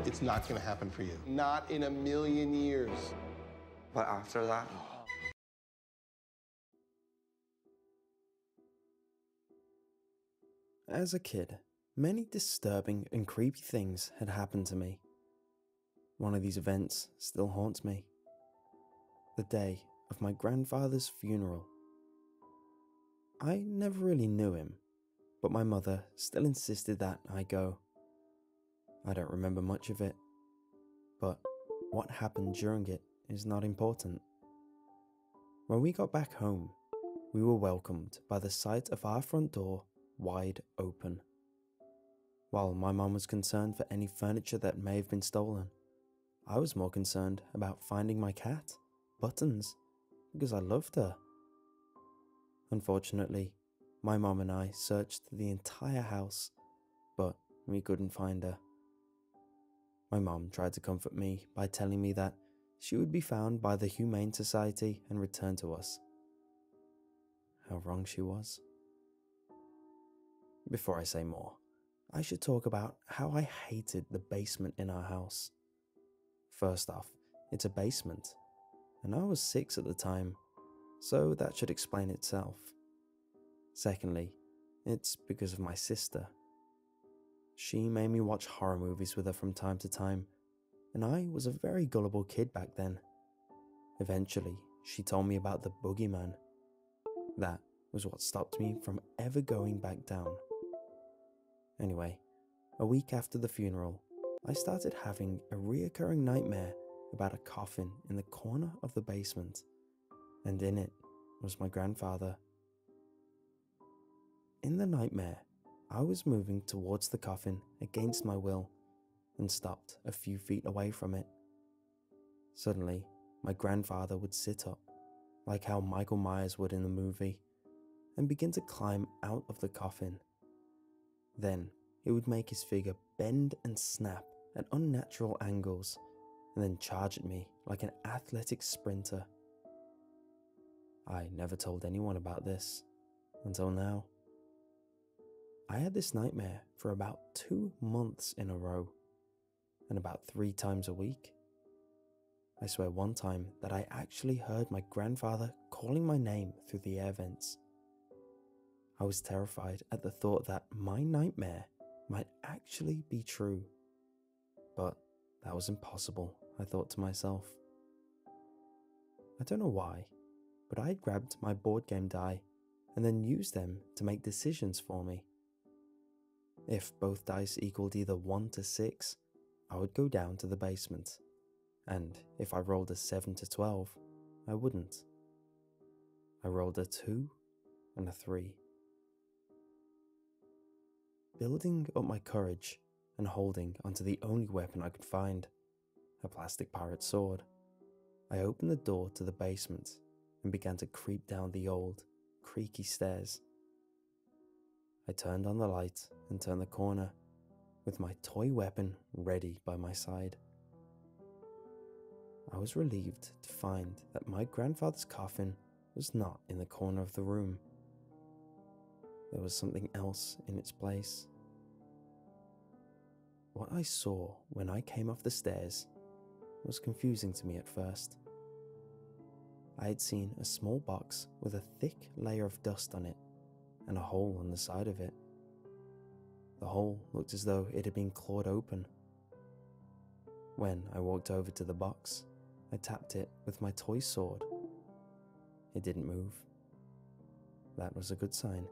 it's not going to happen for you. Not in a million years. But after that, As a kid, many disturbing and creepy things had happened to me. One of these events still haunts me. The day of my grandfather's funeral. I never really knew him, but my mother still insisted that I go. I don't remember much of it, but what happened during it is not important. When we got back home, we were welcomed by the sight of our front door wide open. While my mom was concerned for any furniture that may have been stolen, I was more concerned about finding my cat, Buttons, because I loved her. Unfortunately, my mom and I searched the entire house, but we couldn't find her. My mom tried to comfort me by telling me that she would be found by the Humane Society and returned to us. How wrong she was. Before I say more, I should talk about how I hated the basement in our house. First off, it's a basement, and I was 6 at the time, so that should explain itself. Secondly, it's because of my sister. She made me watch horror movies with her from time to time, and I was a very gullible kid back then. Eventually, she told me about the boogeyman. That was what stopped me from ever going back down. Anyway, a week after the funeral, I started having a reoccurring nightmare about a coffin in the corner of the basement, and in it was my grandfather. In the nightmare, I was moving towards the coffin against my will and stopped a few feet away from it. Suddenly, my grandfather would sit up, like how Michael Myers would in the movie, and begin to climb out of the coffin. Then he would make his figure bend and snap at unnatural angles, and then charge at me like an athletic sprinter. I never told anyone about this until now. I had this nightmare for about 2 months in a row, and about 3 times a week. I swear one time that I actually heard my grandfather calling my name through the air vents. I was terrified at the thought that my nightmare might actually be true. But that was impossible, I thought to myself. I don't know why, but I had grabbed my board game die and then used them to make decisions for me. If both dice equaled either 1 to 6, I would go down to the basement, and if I rolled a 7 to 12, I wouldn't. I rolled a 2 and a 3. Building up my courage and holding onto the only weapon I could find, a plastic pirate sword, I opened the door to the basement and began to creep down the old, creaky stairs. I turned on the light and turned the corner, with my toy weapon ready by my side. I was relieved to find that my grandfather's coffin was not in the corner of the room. There was something else in its place. What I saw when I came off the stairs was confusing to me at first. I had seen a small box with a thick layer of dust on it and a hole on the side of it. The hole looked as though it had been clawed open. When I walked over to the box, I tapped it with my toy sword. It didn't move. That was a good sign,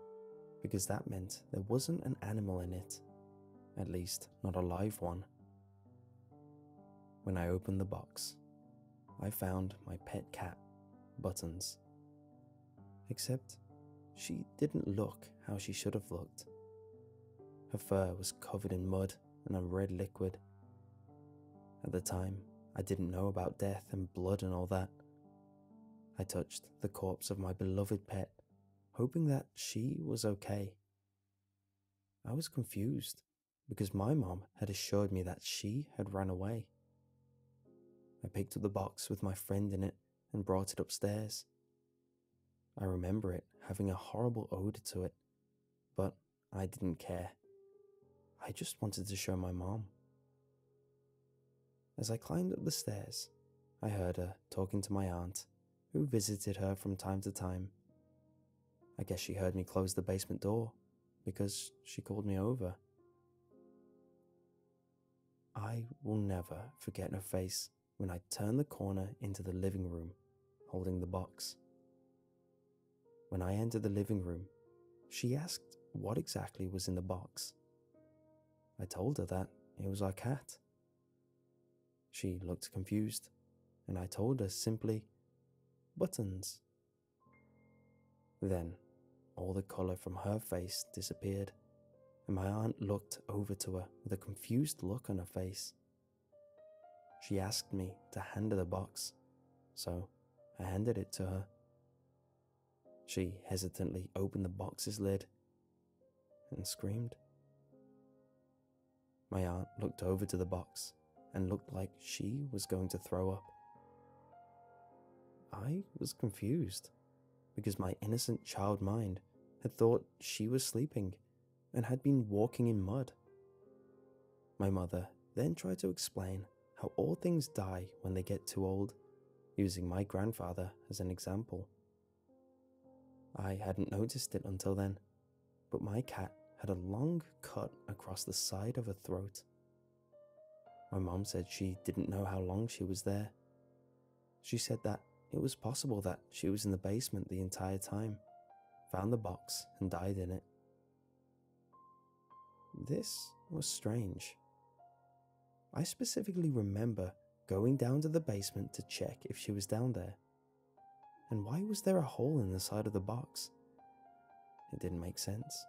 because that meant there wasn't an animal in it, at least not a live one. When I opened the box, I found my pet cat, Buttons. Except she didn't look how she should have looked. Her fur was covered in mud and a red liquid. At the time, I didn't know about death and blood and all that. I touched the corpse of my beloved pet, hoping that she was okay. I was confused because my mom had assured me that she had run away. I picked up the box with my friend in it and brought it upstairs. I remember it having a horrible odor to it, but I didn't care. I just wanted to show my mom. As I climbed up the stairs, I heard her talking to my aunt, who visited her from time to time. I guess she heard me close the basement door, because she called me over. I will never forget her face when I turned the corner into the living room, holding the box. When I entered the living room, she asked what exactly was in the box. I told her that it was our cat. She looked confused, and I told her simply, buttons. Then, all the colour from her face disappeared, and my aunt looked over to her with a confused look on her face. She asked me to hand her the box, so I handed it to her. She hesitantly opened the box's lid and screamed. My aunt looked over to the box and looked like she was going to throw up. I was confused because my innocent child mind had thought she was sleeping and had been walking in mud. My mother then tried to explain how all things die when they get too old, using my grandfather as an example. I hadn't noticed it until then, but my cat had a long cut across the side of her throat. My mom said she didn't know how long she was there. She said that it was possible that she was in the basement the entire time, found the box and died in it. This was strange. I specifically remember going down to the basement to check if she was down there. And why was there a hole in the side of the box? It didn't make sense.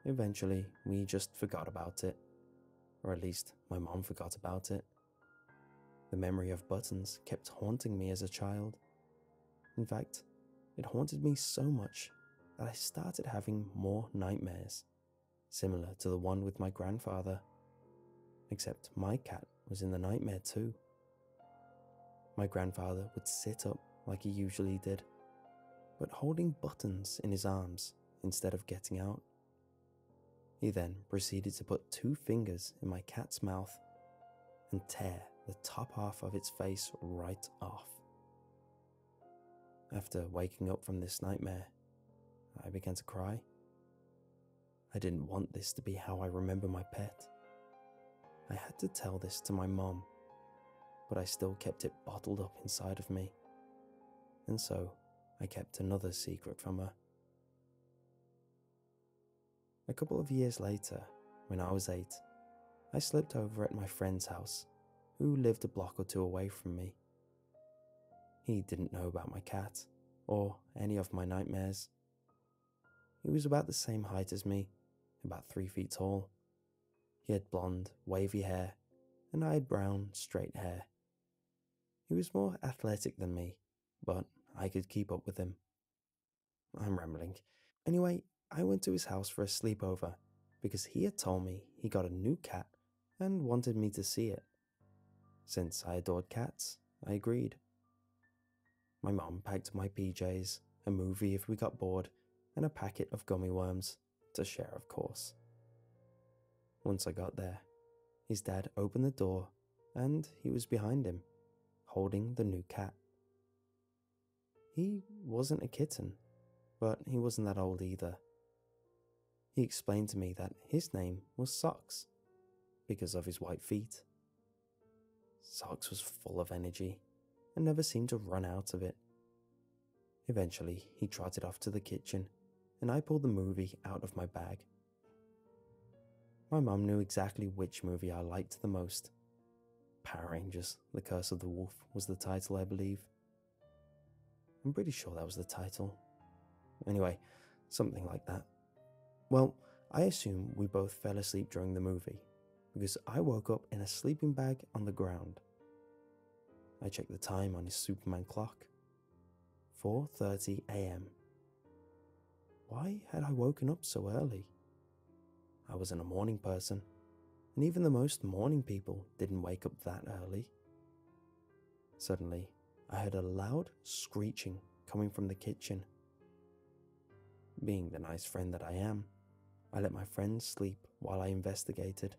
Eventually, we just forgot about it. Or at least, my mom forgot about it. The memory of buttons kept haunting me as a child. In fact, it haunted me so much that I started having more nightmares, similar to the one with my grandfather. Except my cat was in the nightmare too. My grandfather would sit up like he usually did, but holding buttons in his arms instead of getting out. He then proceeded to put 2 fingers in my cat's mouth and tear the top half of its face right off. After waking up from this nightmare, I began to cry. I didn't want this to be how I remember my pet. I had to tell this to my mom, but I still kept it bottled up inside of me. And so, I kept another secret from her. A couple of years later, when I was 8, I slept over at my friend's house, who lived a block or 2 away from me. He didn't know about my cat, or any of my nightmares. He was about the same height as me, about 3 feet tall. He had blonde, wavy hair, and I had brown, straight hair. He was more athletic than me, but I could keep up with him. I'm rambling. Anyway, I went to his house for a sleepover because he had told me he got a new cat and wanted me to see it. Since I adored cats, I agreed. My mom packed my PJs, a movie if we got bored, and a packet of gummy worms, to share of course. Once I got there, his dad opened the door and he was behind him, holding the new cat. He wasn't a kitten, but he wasn't that old either. He explained to me that his name was Socks, because of his white feet. Socks was full of energy and never seemed to run out of it. Eventually, he trotted off to the kitchen, and I pulled the movie out of my bag. My mum knew exactly which movie I liked the most. Power Rangers, The Curse of the Wolf was the title, I believe. I'm pretty sure that was the title. Anyway, something like that. Well, I assume we both fell asleep during the movie, because I woke up in a sleeping bag on the ground. I checked the time on his Superman clock. 4:30 a.m. Why had I woken up so early? I wasn't a morning person, and even the most morning people didn't wake up that early. Suddenly, I heard a loud screeching coming from the kitchen. Being the nice friend that I am, I let my friend sleep while I investigated.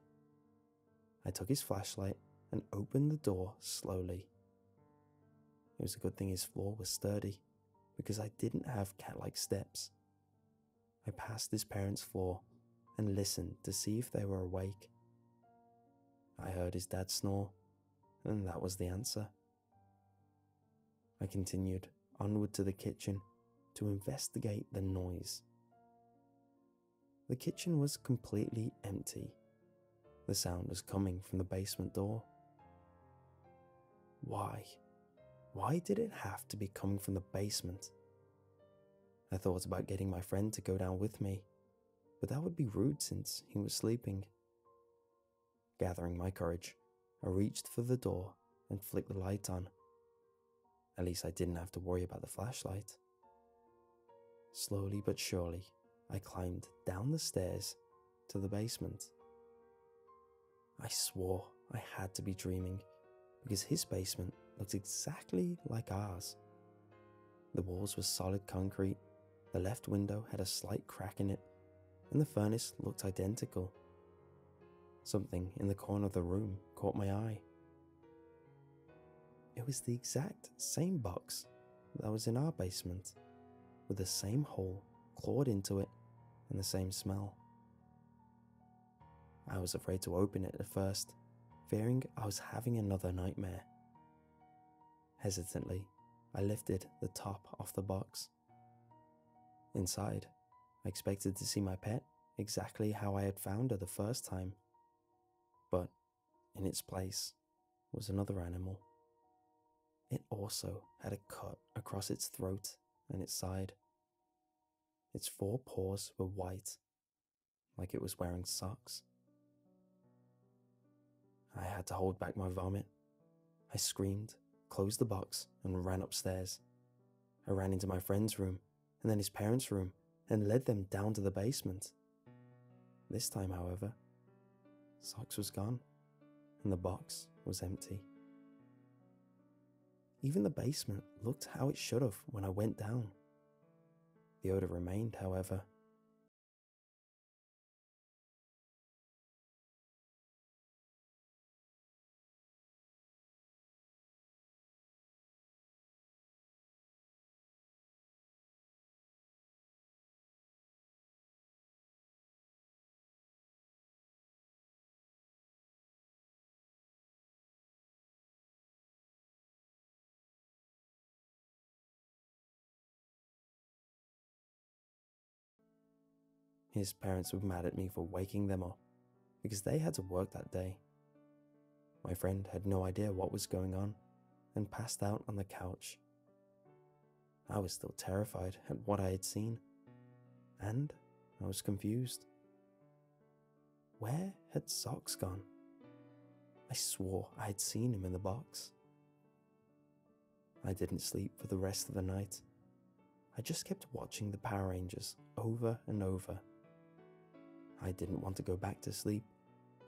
I took his flashlight and opened the door slowly. It was a good thing his floor was sturdy, because I didn't have cat-like steps. I passed his parents' floor and listened to see if they were awake. I heard his dad snore, and that was the answer. I continued onward to the kitchen to investigate the noise. The kitchen was completely empty. The sound was coming from the basement door. Why? Why did it have to be coming from the basement? I thought about getting my friend to go down with me, but that would be rude since he was sleeping. Gathering my courage, I reached for the door and flicked the light on. At least I didn't have to worry about the flashlight. Slowly but surely, I climbed down the stairs to the basement. I swore I had to be dreaming, because his basement looked exactly like ours. The walls were solid concrete, the left window had a slight crack in it, and the furnace looked identical. Something in the corner of the room caught my eye. It was the exact same box that was in our basement, with the same hole clawed into it and the same smell. I was afraid to open it at first, fearing I was having another nightmare. Hesitantly, I lifted the top off the box. Inside, I expected to see my pet exactly how I had found her the first time, but in its place was another animal. It also had a cut across its throat and its side. Its 4 paws were white, like it was wearing socks. I had to hold back my vomit. I screamed, closed the box, and ran upstairs. I ran into my friend's room, and then his parents' room, and led them down to the basement. This time, however, Socks was gone, and the box was empty. Even the basement looked how it should have when I went down. The odor remained, however. His parents were mad at me for waking them up, because they had to work that day. My friend had no idea what was going on, and passed out on the couch. I was still terrified at what I had seen, and I was confused. Where had Socks gone? I swore I had seen him in the box. I didn't sleep for the rest of the night. I just kept watching the Power Rangers over and over. I didn't want to go back to sleep,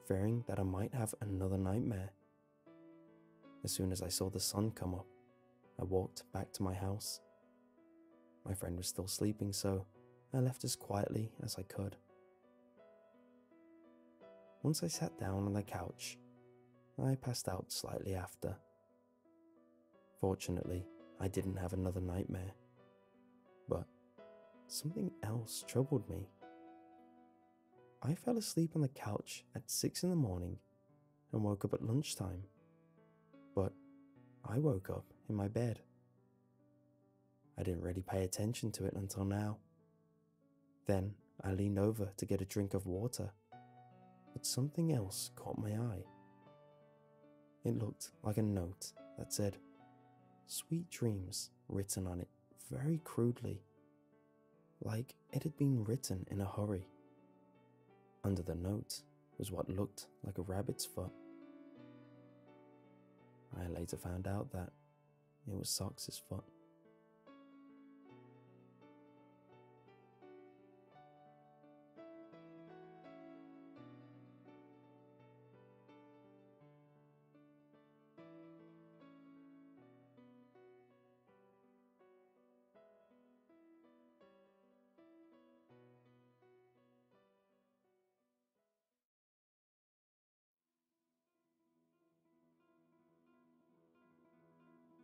fearing that I might have another nightmare. As soon as I saw the sun come up, I walked back to my house. My friend was still sleeping, so I left as quietly as I could. Once I sat down on the couch, I passed out slightly after. Fortunately, I didn't have another nightmare, but something else troubled me. I fell asleep on the couch at 6 in the morning and woke up at lunchtime, but I woke up in my bed. I didn't really pay attention to it until now. Then I leaned over to get a drink of water, but something else caught my eye. It looked like a note that said, "Sweet dreams," written on it very crudely, like it had been written in a hurry. Under the note was what looked like a rabbit's foot. I later found out that it was Socks' foot.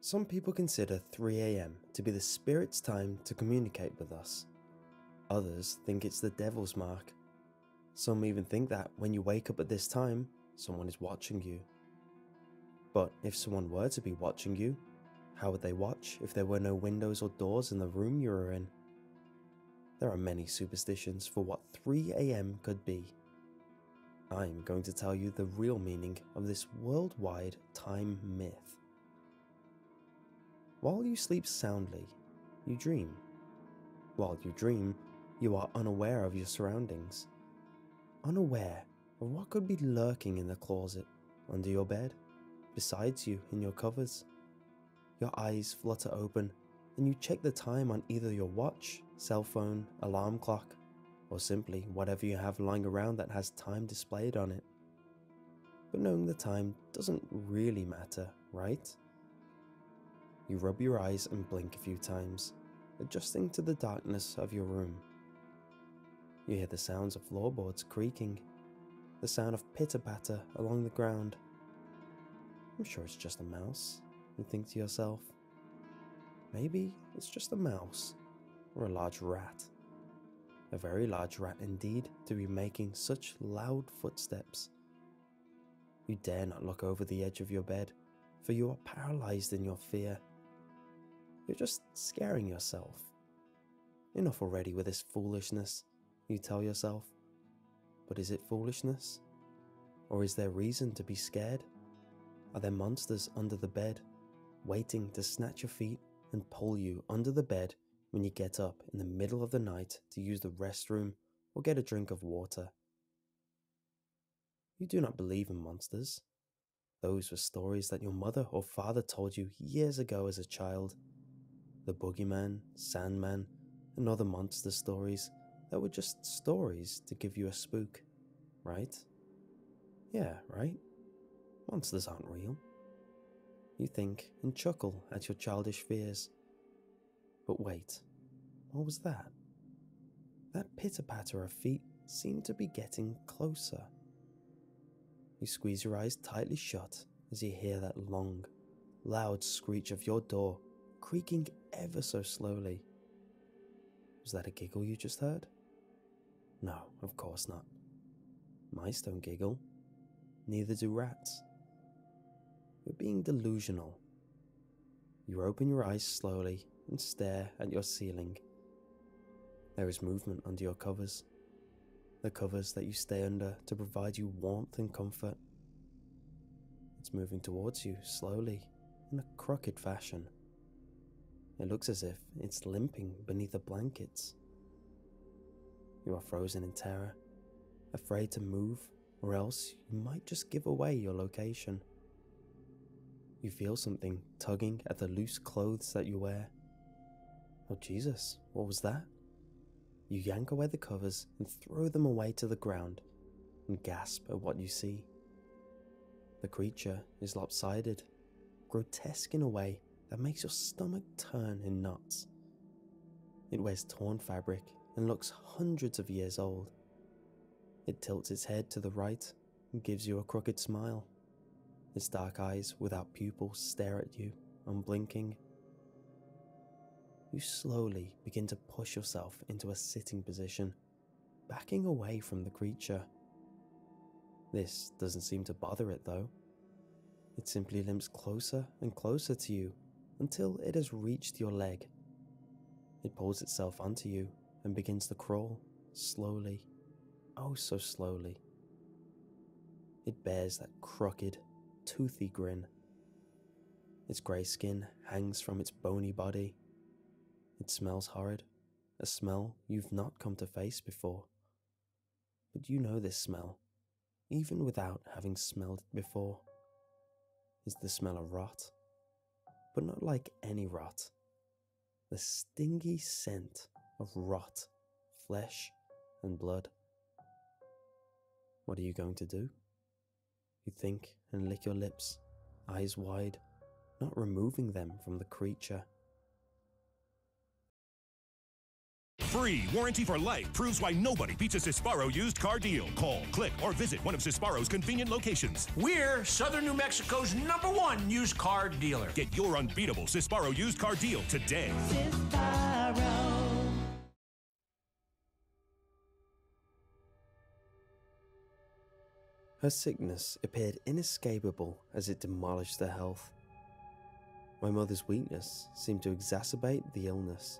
Some people consider 3 AM to be the spirit's time to communicate with us. Others think it's the devil's mark. Some even think that when you wake up at this time, someone is watching you. But if someone were to be watching you, how would they watch if there were no windows or doors in the room you were in? There are many superstitions for what 3 AM could be. I'm going to tell you the real meaning of this worldwide time myth. While you sleep soundly, you dream. While you dream, you are unaware of your surroundings. Unaware of what could be lurking in the closet, under your bed, besides you in your covers. Your eyes flutter open and you check the time on either your watch, cell phone, alarm clock, or simply whatever you have lying around that has time displayed on it. But knowing the time doesn't really matter, right? You rub your eyes and blink a few times, adjusting to the darkness of your room. You hear the sounds of floorboards creaking, the sound of pitter-patter along the ground. I'm sure it's just a mouse, you think to yourself. Maybe it's just a mouse, or a large rat. A very large rat indeed to be making such loud footsteps. You dare not look over the edge of your bed, for you are paralyzed in your fear. You're just scaring yourself. Enough already with this foolishness, you tell yourself. But is it foolishness? Or is there reason to be scared? Are there monsters under the bed, waiting to snatch your feet and pull you under the bed when you get up in the middle of the night to use the restroom or get a drink of water? You do not believe in monsters. Those were stories that your mother or father told you years ago as a child. The boogeyman, Sandman, and other monster stories that were just stories to give you a spook, right? Yeah, right? Monsters aren't real. You think and chuckle at your childish fears. But wait, what was that? That pitter-patter of feet seemed to be getting closer. You squeeze your eyes tightly shut as you hear that long, loud screech of your door creaking ever so slowly. Was that a giggle you just heard? No, of course not. Mice don't giggle. Neither do rats. You're being delusional. You open your eyes slowly and stare at your ceiling. There is movement under your covers, the covers that you stay under to provide you warmth and comfort. It's moving towards you slowly in a crooked fashion. It looks as if it's limping beneath the blankets. You are frozen in terror, afraid to move, or else you might just give away your location. You feel something tugging at the loose clothes that you wear. Oh Jesus, what was that? You yank away the covers and throw them away to the ground and gasp at what you see. The creature is lopsided, grotesque in a way that makes your stomach turn in knots. It wears torn fabric and looks hundreds of years old. It tilts its head to the right and gives you a crooked smile. Its dark eyes without pupils stare at you, unblinking. You slowly begin to push yourself into a sitting position, backing away from the creature. This doesn't seem to bother it though. It simply limps closer and closer to you until it has reached your leg. It pulls itself onto you and begins to crawl, slowly, oh so slowly. It bears that crooked, toothy grin. Its grey skin hangs from its bony body. It smells horrid, a smell you've not come to face before. But you know this smell, even without having smelled it before. It's the smell of rot, but not like any rot. The stingy scent of rot, flesh and blood. What are you going to do? You think and lick your lips, eyes wide, not removing them from the creature. free warranty for life proves why nobody beats a Sisparro used car deal. Call, click, or visit one of Sisparro's convenient locations. We're Southern New Mexico's #1 used car dealer. Get your unbeatable Sisparro used car deal today. Her sickness appeared inescapable as it demolished her health. My mother's weakness seemed to exacerbate the illness.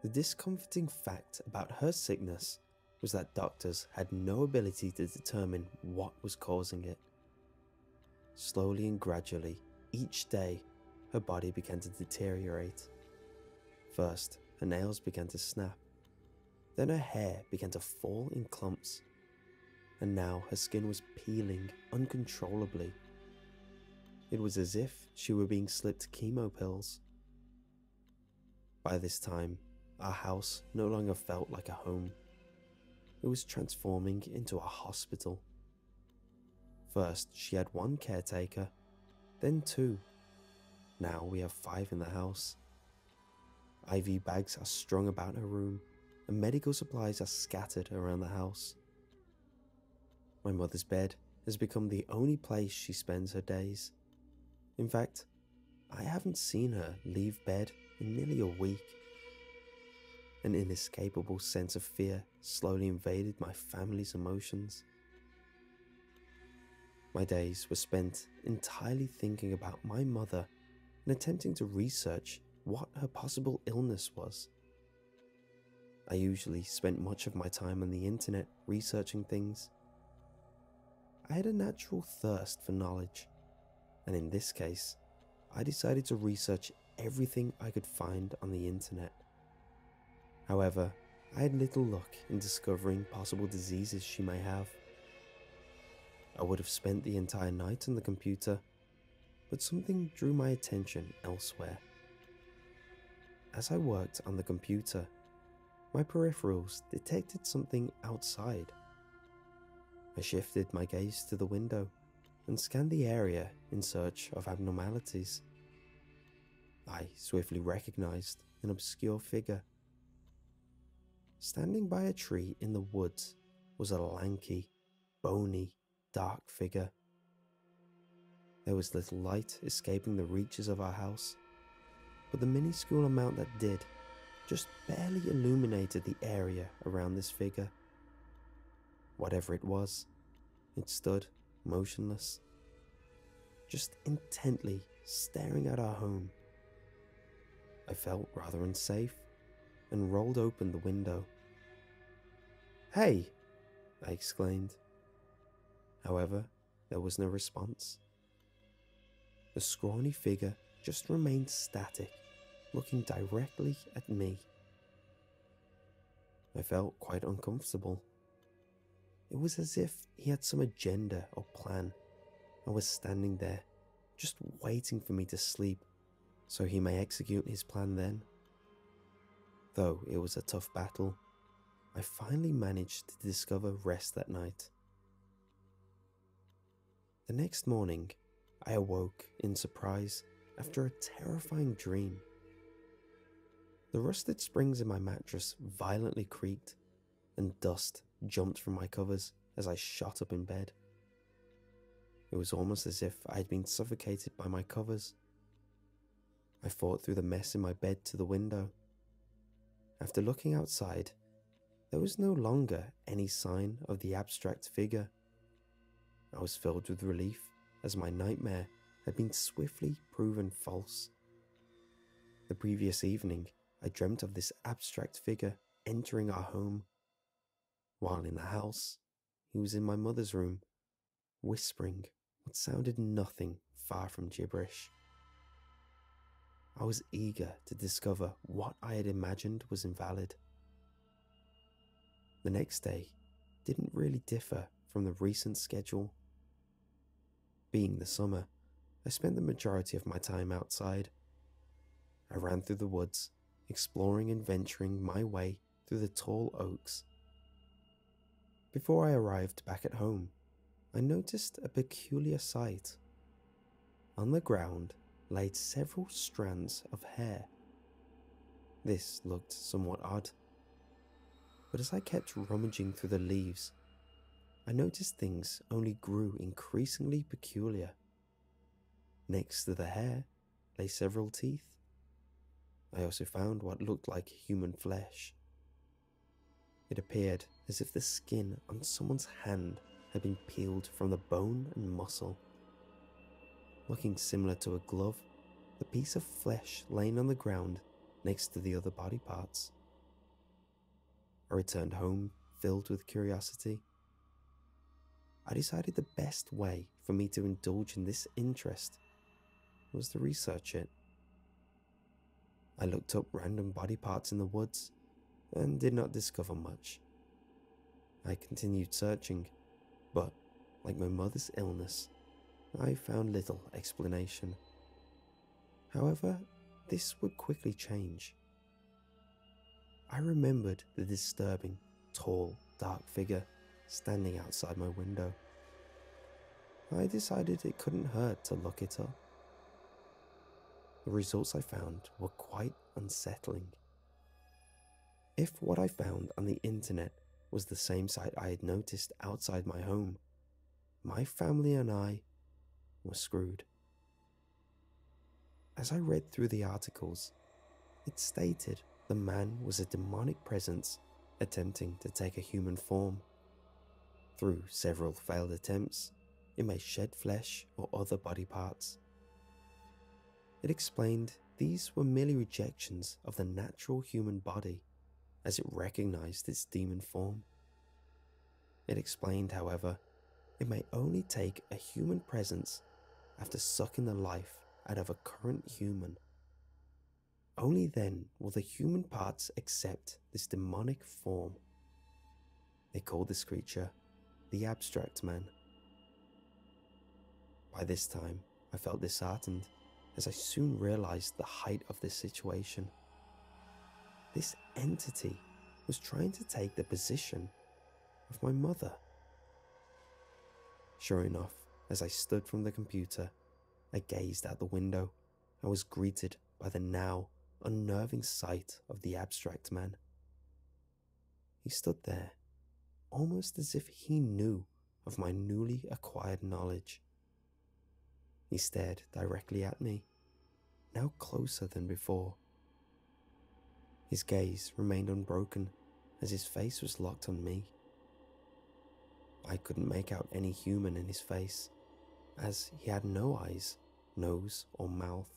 The discomforting fact about her sickness was that doctors had no ability to determine what was causing it. Slowly and gradually, each day, her body began to deteriorate. First, her nails began to snap. Then her hair began to fall in clumps. And now her skin was peeling uncontrollably. It was as if she were being slipped chemo pills. By this time, our house no longer felt like a home. It was transforming into a hospital. First, she had 1 caretaker, then 2. Now we have 5 in the house. IV bags are strung about her room, and medical supplies are scattered around the house. My mother's bed has become the only place she spends her days. In fact, I haven't seen her leave bed in nearly a week. An inescapable sense of fear slowly invaded my family's emotions. My days were spent entirely thinking about my mother and attempting to research what her possible illness was. I usually spent much of my time on the internet researching things. I had a natural thirst for knowledge, and in this case, I decided to research everything I could find on the internet. However, I had little luck in discovering possible diseases she may have. I would have spent the entire night on the computer, but something drew my attention elsewhere. As I worked on the computer, my peripherals detected something outside. I shifted my gaze to the window and scanned the area in search of abnormalities. I swiftly recognized an obscure figure. Standing by a tree in the woods was a lanky, bony, dark figure. There was little light escaping the reaches of our house, but the minuscule amount that did just barely illuminated the area around this figure. Whatever it was, it stood motionless, just intently staring at our home. I felt rather unsafe and rolled open the window. "Hey!" I exclaimed. However, there was no response. The scrawny figure just remained static, looking directly at me. I felt quite uncomfortable. It was as if he had some agenda or plan and was standing there, just waiting for me to sleep so he may execute his plan then. Though it was a tough battle, I finally managed to discover rest that night. The next morning, I awoke in surprise after a terrifying dream. The rusted springs in my mattress violently creaked, and dust jumped from my covers as I shot up in bed. It was almost as if I had been suffocated by my covers. I fought through the mess in my bed to the window. After looking outside, there was no longer any sign of the abstract figure. I was filled with relief as my nightmare had been swiftly proven false. The previous evening, I dreamt of this abstract figure entering our home. While in the house, he was in my mother's room, whispering what sounded nothing far from gibberish. I was eager to discover what I had imagined was invalid. The next day didn't really differ from the recent schedule. Being the summer, I spent the majority of my time outside. I ran through the woods, exploring and venturing my way through the tall oaks. Before I arrived back at home, I noticed a peculiar sight. On the ground laid several strands of hair. This looked somewhat odd, but as I kept rummaging through the leaves, I noticed things only grew increasingly peculiar. Next to the hair lay several teeth. I also found what looked like human flesh. It appeared as if the skin on someone's hand had been peeled from the bone and muscle. Looking similar to a glove, the piece of flesh laying on the ground next to the other body parts. I returned home filled with curiosity. I decided the best way for me to indulge in this interest was to research it. I looked up random body parts in the woods and did not discover much. I continued searching, but like my mother's illness, I found little explanation. However, this would quickly change. I remembered the disturbing, tall, dark figure standing outside my window. I decided it couldn't hurt to look it up. The results I found were quite unsettling. If what I found on the internet was the same sight I had noticed outside my home, my family and I were screwed. As I read through the articles, it stated the man was a demonic presence attempting to take a human form. Through several failed attempts, it may shed flesh or other body parts. It explained these were merely rejections of the natural human body as it recognized its demon form. It explained, however, it may only take a human presence after sucking the life out of a current human. Only then will the human parts accept this demonic form. They called this creature the Abstract Man. By this time, I felt disheartened as I soon realized the height of this situation. This entity was trying to take the position of my mother. Sure enough, as I stood from the computer, I gazed out the window and was greeted by the now unnerving sight of the Abstract Man. He stood there, almost as if he knew of my newly acquired knowledge. He stared directly at me, now closer than before. His gaze remained unbroken as his face was locked on me. I couldn't make out any human in his face, as he had no eyes, nose, or mouth.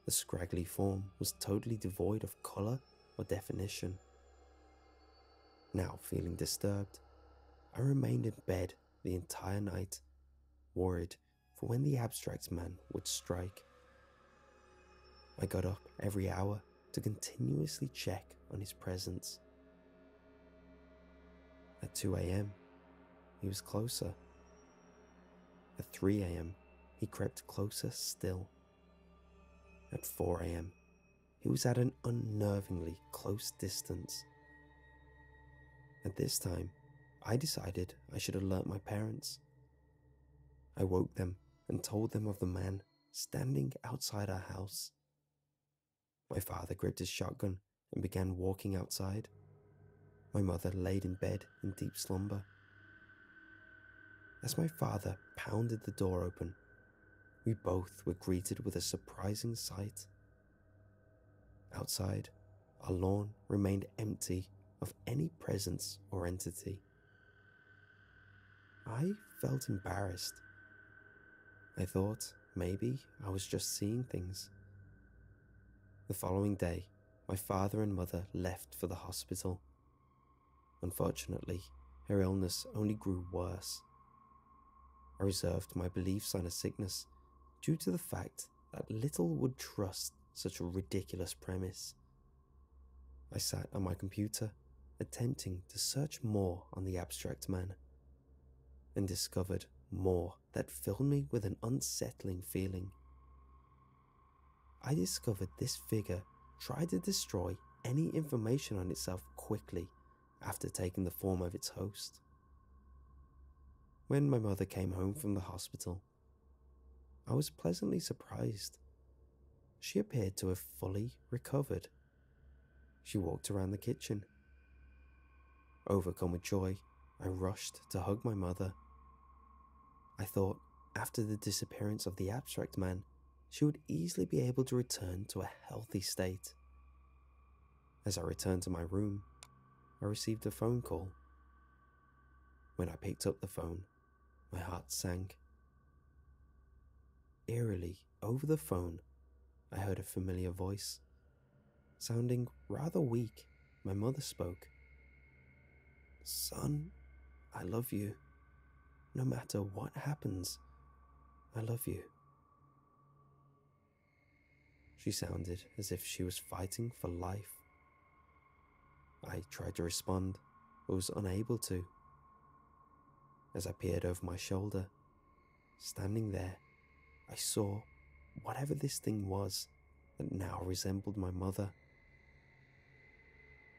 The scraggly form was totally devoid of colour or definition. Now feeling disturbed, I remained in bed the entire night, worried for when the Abstract Man would strike. I got up every hour to continuously check on his presence. At 2 a.m, he was closer. At 3 a.m, he crept closer still. At 4 a.m, he was at an unnervingly close distance. At this time, I decided I should alert my parents. I woke them and told them of the man standing outside our house. My father gripped his shotgun and began walking outside. My mother laid in bed in deep slumber. As my father pounded the door open, we both were greeted with a surprising sight. Outside, our lawn remained empty of any presence or entity. I felt embarrassed. I thought maybe I was just seeing things. The following day, my father and mother left for the hospital. Unfortunately, her illness only grew worse. I reserved my beliefs on her sickness due to the fact that little would trust such a ridiculous premise. I sat on my computer, attempting to search more on the Abstract Man, and discovered more that filled me with an unsettling feeling. I discovered this figure tried to destroy any information on itself quickly after taking the form of its host. When my mother came home from the hospital, I was pleasantly surprised. She appeared to have fully recovered. She walked around the kitchen. Overcome with joy, I rushed to hug my mother. I thought, after the disappearance of the abstract man, she would easily be able to return to a healthy state. As I returned to my room, I received a phone call. When I picked up the phone, my heart sank. Eerily, over the phone, I heard a familiar voice. Sounding rather weak, my mother spoke. "Son, I love you. No matter what happens, I love you." She sounded as if she was fighting for life. I tried to respond, but was unable to. As I peered over my shoulder, standing there, I saw whatever this thing was that now resembled my mother.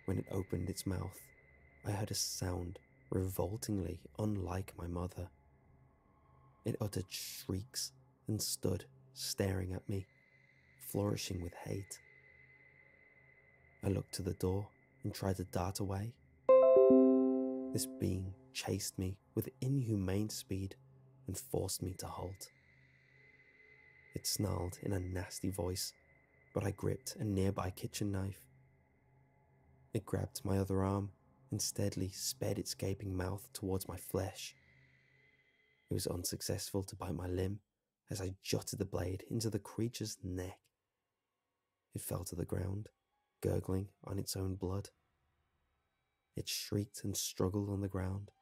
When it opened its mouth, I heard a sound revoltingly unlike my mother. It uttered shrieks and stood staring at me, flourishing with hate. I looked to the door and tried to dart away. This being chased me with inhumane speed and forced me to halt. It snarled in a nasty voice, but I gripped a nearby kitchen knife. It grabbed my other arm and steadily sped its gaping mouth towards my flesh. It was unsuccessful to bite my limb as I jutted the blade into the creature's neck. It fell to the ground, gurgling on its own blood. It shrieked and struggled on the ground,